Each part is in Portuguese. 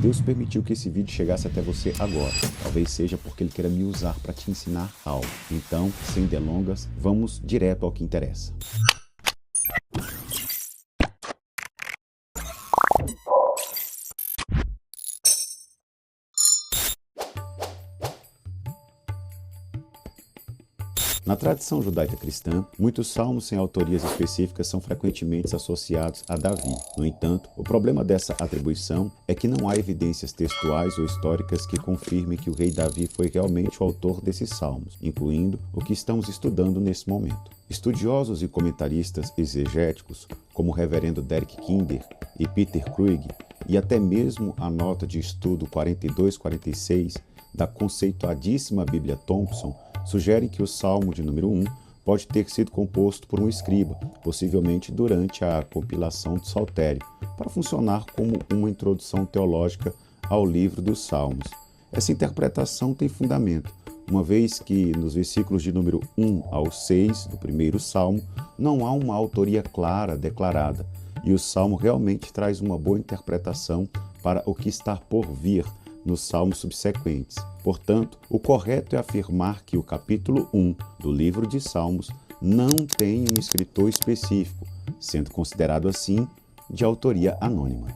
Deus permitiu que esse vídeo chegasse até você agora. Talvez seja porque Ele queira me usar para te ensinar algo. Então, sem delongas, vamos direto ao que interessa. Na tradição judaica cristã, muitos salmos sem autorias específicas são frequentemente associados a Davi. No entanto, o problema dessa atribuição é que não há evidências textuais ou históricas que confirmem que o rei Davi foi realmente o autor desses salmos, incluindo o que estamos estudando nesse momento. Estudiosos e comentaristas exegéticos, como o reverendo Derek Kidner e Peter Krug, e até mesmo a nota de estudo 4246 da conceituadíssima Bíblia Thompson, sugerem que o Salmo de número 1 pode ter sido composto por um escriba, possivelmente durante a compilação do Saltério, para funcionar como uma introdução teológica ao livro dos Salmos. Essa interpretação tem fundamento, uma vez que nos versículos de número 1 ao 6 do primeiro Salmo não há uma autoria clara declarada, e o Salmo realmente traz uma boa interpretação para o que está por vir nos salmos subsequentes. Portanto, o correto é afirmar que o capítulo 1 do livro de Salmos não tem um escritor específico, sendo considerado assim de autoria anônima.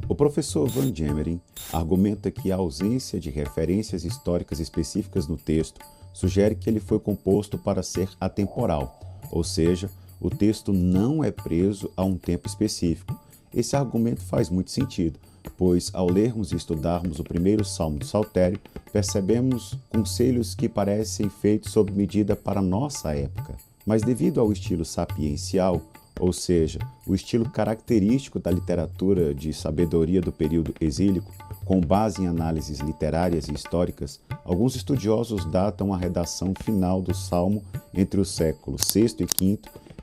O professor Van Gemeren argumenta que a ausência de referências históricas específicas no texto sugere que ele foi composto para ser atemporal, ou seja, o texto não é preso a um tempo específico. Esse argumento faz muito sentido, pois ao lermos e estudarmos o primeiro salmo do Saltério, percebemos conselhos que parecem feitos sob medida para a nossa época. Mas devido ao estilo sapiencial, ou seja, o estilo característico da literatura de sabedoria do período exílico, com base em análises literárias e históricas, alguns estudiosos datam a redação final do salmo entre os séculos VI e V,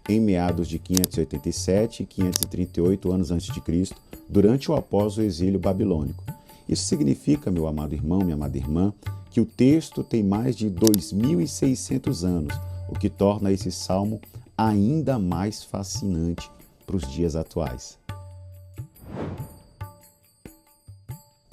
em meados de 587 e 538 anos antes de Cristo, durante ou após o exílio babilônico. Isso significa, meu amado irmão, minha amada irmã, que o texto tem mais de 2.600 anos, o que torna esse salmo ainda mais fascinante para os dias atuais.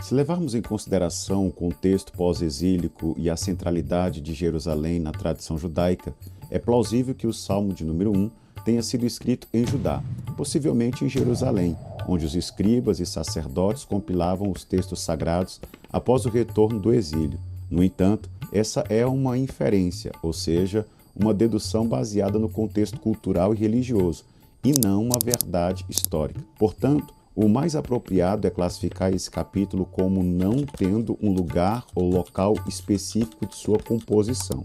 Se levarmos em consideração o contexto pós-exílico e a centralidade de Jerusalém na tradição judaica, é plausível que o Salmo de número 1 tenha sido escrito em Judá, possivelmente em Jerusalém, onde os escribas e sacerdotes compilavam os textos sagrados após o retorno do exílio. No entanto, essa é uma inferência, ou seja, uma dedução baseada no contexto cultural e religioso, e não uma verdade histórica. Portanto, o mais apropriado é classificar esse capítulo como não tendo um lugar ou local específico de sua composição.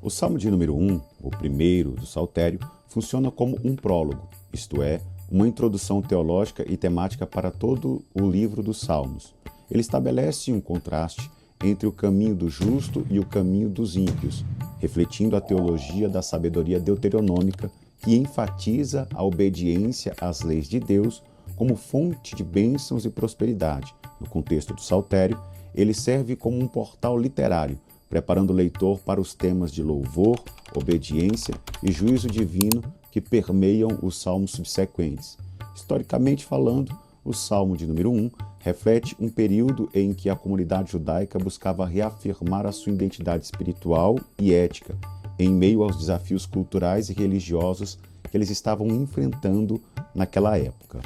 O Salmo de número 1, o primeiro do Saltério, funciona como um prólogo, isto é, uma introdução teológica e temática para todo o livro dos Salmos. Ele estabelece um contraste entre o caminho do justo e o caminho dos ímpios, refletindo a teologia da sabedoria deuteronômica que enfatiza a obediência às leis de Deus como fonte de bênçãos e prosperidade. No contexto do Saltério, ele serve como um portal literário, preparando o leitor para os temas de louvor, obediência e juízo divino que permeiam os salmos subsequentes. Historicamente falando, o Salmo de número 1 reflete um período em que a comunidade judaica buscava reafirmar a sua identidade espiritual e ética, em meio aos desafios culturais e religiosos que eles estavam enfrentando naquela época.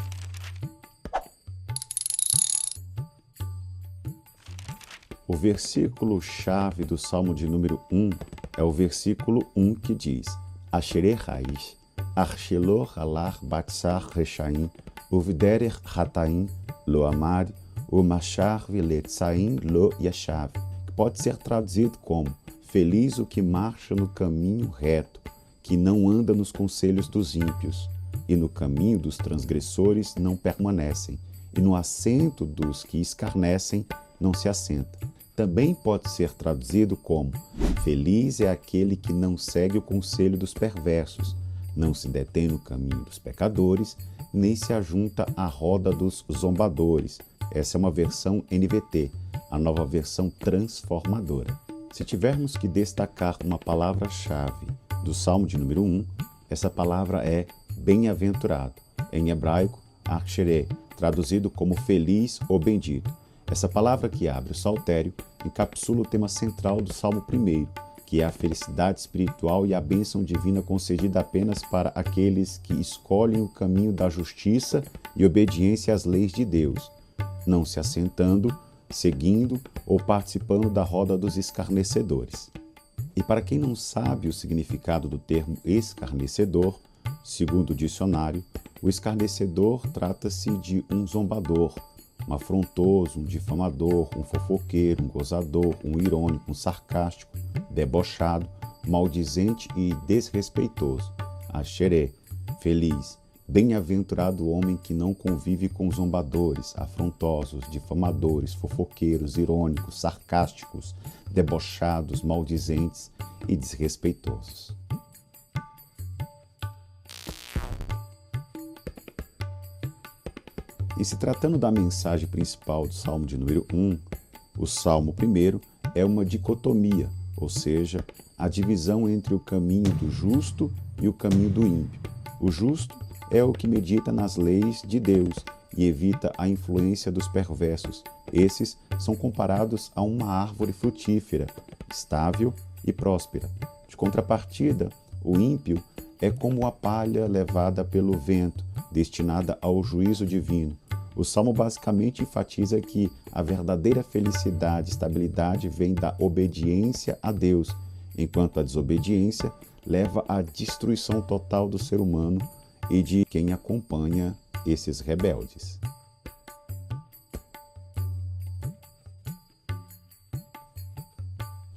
O versículo-chave do Salmo de número 1 é o versículo 1 que diz: Ashereh Haish, Archelor Alar Batsar Rechaim, Uvderer Hataim Lo Amar, Umachar Viletzaim Lo Yashav, que pode ser traduzido como: Feliz o que marcha no caminho reto, que não anda nos conselhos dos ímpios, e no caminho dos transgressores não permanecem, e no assento dos que escarnecem não se assenta. Também pode ser traduzido como: Feliz é aquele que não segue o conselho dos perversos, não se detém no caminho dos pecadores, nem se ajunta à roda dos zombadores. Essa é uma versão NVT, a nova versão transformadora. Se tivermos que destacar uma palavra-chave do Salmo de número 1, Essa palavra é bem-aventurado, em hebraico, achere, traduzido como feliz ou bendito. Essa palavra que abre o saltério encapsula o tema central do Salmo 1, que é a felicidade espiritual e a bênção divina concedida apenas para aqueles que escolhem o caminho da justiça e obediência às leis de Deus, não se assentando, seguindo ou participando da roda dos escarnecedores. E para quem não sabe o significado do termo escarnecedor, segundo o dicionário, o escarnecedor trata-se de um zombador, um afrontoso, um difamador, um fofoqueiro, um gozador, um irônico, um sarcástico, debochado, maldizente e desrespeitoso. Axerê, feliz, bem-aventurado o homem que não convive com zombadores, afrontosos, difamadores, fofoqueiros, irônicos, sarcásticos, debochados, maldizentes e desrespeitosos. E se tratando da mensagem principal do Salmo de número 1, o Salmo 1 é uma dicotomia, ou seja, a divisão entre o caminho do justo e o caminho do ímpio. O justo é o que medita nas leis de Deus e evita a influência dos perversos. Esses são comparados a uma árvore frutífera, estável e próspera. De contrapartida, o ímpio é como a palha levada pelo vento, destinada ao juízo divino. O Salmo basicamente enfatiza que a verdadeira felicidade e estabilidade vem da obediência a Deus, enquanto a desobediência leva à destruição total do ser humano e de quem acompanha esses rebeldes.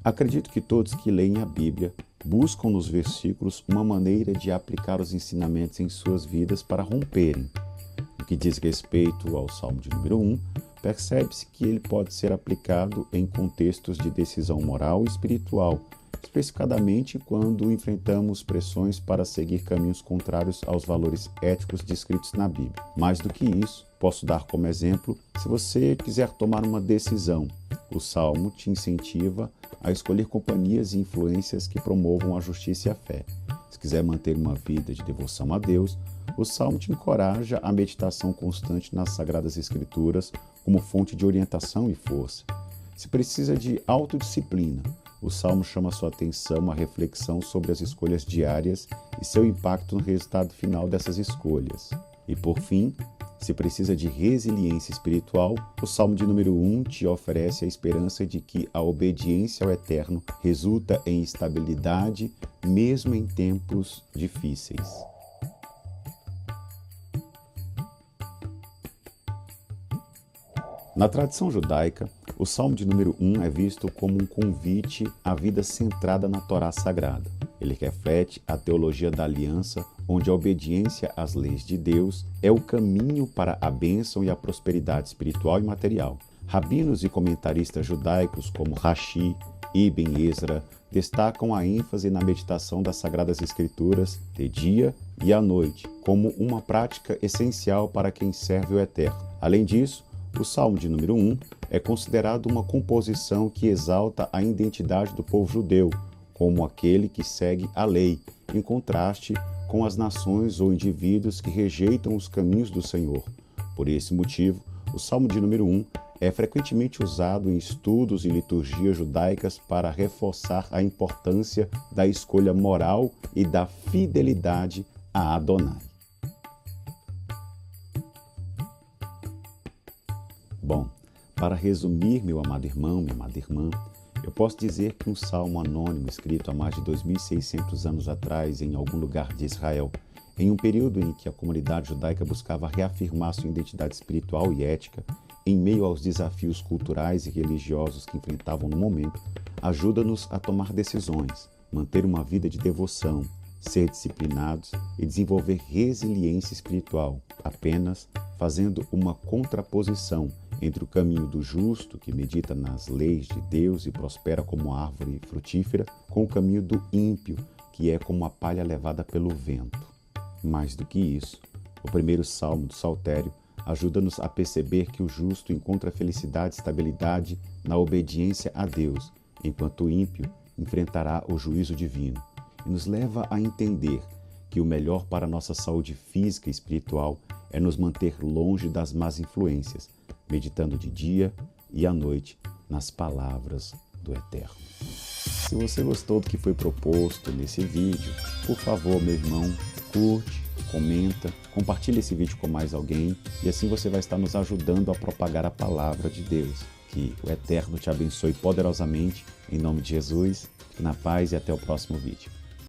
Acredito que todos que leem a Bíblia buscam nos versículos uma maneira de aplicar os ensinamentos em suas vidas para romperem. No que diz respeito ao Salmo de número 1, percebe-se que ele pode ser aplicado em contextos de decisão moral e espiritual, especificadamente quando enfrentamos pressões para seguir caminhos contrários aos valores éticos descritos na Bíblia. Mais do que isso, posso dar como exemplo, se você quiser tomar uma decisão, o Salmo te incentiva a escolher companhias e influências que promovam a justiça e a fé. Se quiser manter uma vida de devoção a Deus, o Salmo te encoraja a meditação constante nas Sagradas Escrituras como fonte de orientação e força. Se precisa de autodisciplina, o Salmo chama sua atenção à reflexão sobre as escolhas diárias e seu impacto no resultado final dessas escolhas. E por fim, se precisa de resiliência espiritual, o Salmo de número 1 te oferece a esperança de que a obediência ao Eterno resulta em estabilidade, mesmo em tempos difíceis. Na tradição judaica, o Salmo de número 1 é visto como um convite à vida centrada na Torá Sagrada. Ele reflete a teologia da aliança, onde a obediência às leis de Deus é o caminho para a bênção e a prosperidade espiritual e material. Rabinos e comentaristas judaicos como Rashi, Ibn Ezra destacam a ênfase na meditação das Sagradas Escrituras de dia e à noite, como uma prática essencial para quem serve o Eterno. Além disso, o Salmo de número 1 é considerado uma composição que exalta a identidade do povo judeu, como aquele que segue a lei, em contraste com as nações ou indivíduos que rejeitam os caminhos do Senhor. Por esse motivo, o Salmo de número 1 é frequentemente usado em estudos e liturgias judaicas para reforçar a importância da escolha moral e da fidelidade a Adonai. Bom, para resumir, meu amado irmão, minha amada irmã, eu posso dizer que um salmo anônimo escrito há mais de 2.600 anos atrás em algum lugar de Israel, em um período em que a comunidade judaica buscava reafirmar sua identidade espiritual e ética em meio aos desafios culturais e religiosos que enfrentavam no momento, ajuda-nos a tomar decisões, manter uma vida de devoção, ser disciplinados e desenvolver resiliência espiritual, apenas fazendo uma contraposição entre o caminho do justo, que medita nas leis de Deus e prospera como árvore frutífera, com o caminho do ímpio, que é como a palha levada pelo vento. Mais do que isso, o primeiro salmo do Saltério ajuda-nos a perceber que o justo encontra felicidade e estabilidade na obediência a Deus, enquanto o ímpio enfrentará o juízo divino, e nos leva a entender que o melhor para a nossa saúde física e espiritual é nos manter longe das más influências, meditando de dia e à noite nas palavras do Eterno. Se você gostou do que foi proposto nesse vídeo, por favor, meu irmão, curte, comenta, compartilhe esse vídeo com mais alguém e assim você vai estar nos ajudando a propagar a palavra de Deus. Que o Eterno te abençoe poderosamente, em nome de Jesus, fique na paz e até o próximo vídeo.